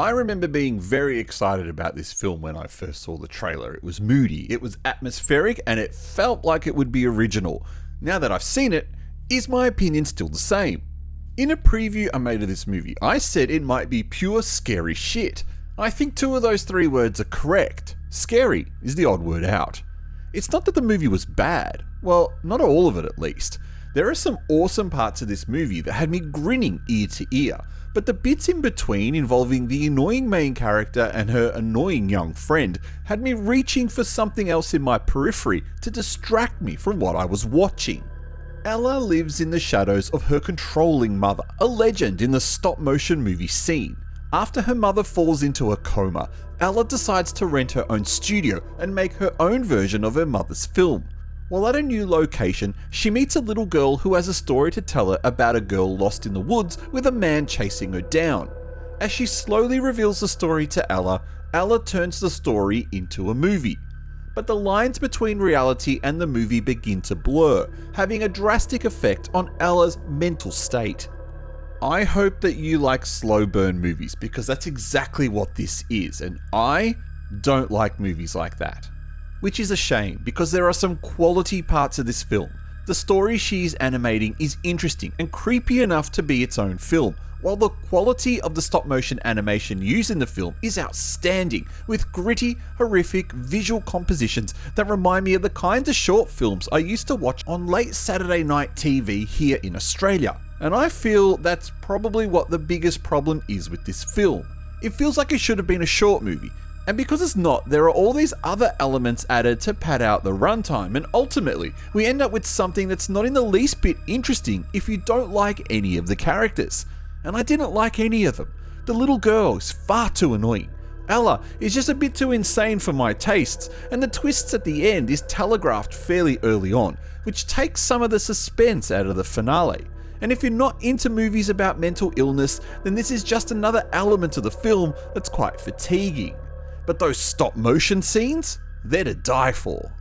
I remember being very excited about this film when I first saw the trailer. It was moody, it was atmospheric, and it felt like it would be original. Now that I've seen it, is my opinion still the same? In a preview I made of this movie, I said it might be pure scary shit. I think two of those three words are correct. Scary is the odd word out. It's not that the movie was bad. Well, not all of it at least. There are some awesome parts of this movie that had me grinning ear to ear, but the bits in between involving the annoying main character and her annoying young friend had me reaching for something else in my periphery to distract me from what I was watching. Ella lives in the shadows of her controlling mother, a legend in the stop-motion movie scene. After her mother falls into a coma, Ella decides to rent her own studio and make her own version of her mother's film. While at a new location, she meets a little girl who has a story to tell her about a girl lost in the woods with a man chasing her down. As she slowly reveals the story to Ella, Ella turns the story into a movie. But the lines between reality and the movie begin to blur, having a drastic effect on Ella's mental state. I hope that you like slow burn movies because that's exactly what this is, and I don't like movies like that. Which is a shame because there are some quality parts of this film. The story she's animating is interesting and creepy enough to be its own film, while the quality of the stop motion animation used in the film is outstanding, with gritty, horrific visual compositions that remind me of the kinds of short films I used to watch on late Saturday night TV here in Australia. And I feel that's probably what the biggest problem is with this film. It feels like it should have been a short movie, and because it's not, there are all these other elements added to pad out the runtime, and ultimately, we end up with something that's not in the least bit interesting if you don't like any of the characters. And I didn't like any of them. The little girl is far too annoying. Ella is just a bit too insane for my tastes, and the twists at the end is telegraphed fairly early on, which takes some of the suspense out of the finale. And if you're not into movies about mental illness, then this is just another element of the film that's quite fatiguing. But those stop motion scenes, they're to die for.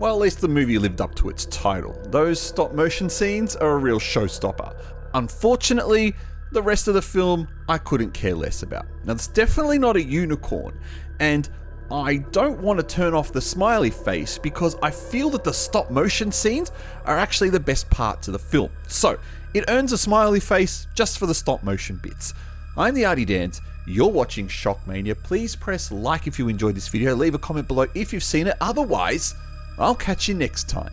Well, at least the movie lived up to its title. Those stop motion scenes are a real showstopper. Unfortunately, the rest of the film I couldn't care less about. Now, it's definitely not a unicorn, and I don't want to turn off the smiley face because I feel that the stop motion scenes are actually the best parts of the film. So, it earns a smiley face just for the stop motion bits. I'm the Artie Dans. You're watching Shockmania. Please press like if you enjoyed this video. Leave a comment below if you've seen it. Otherwise, I'll catch you next time.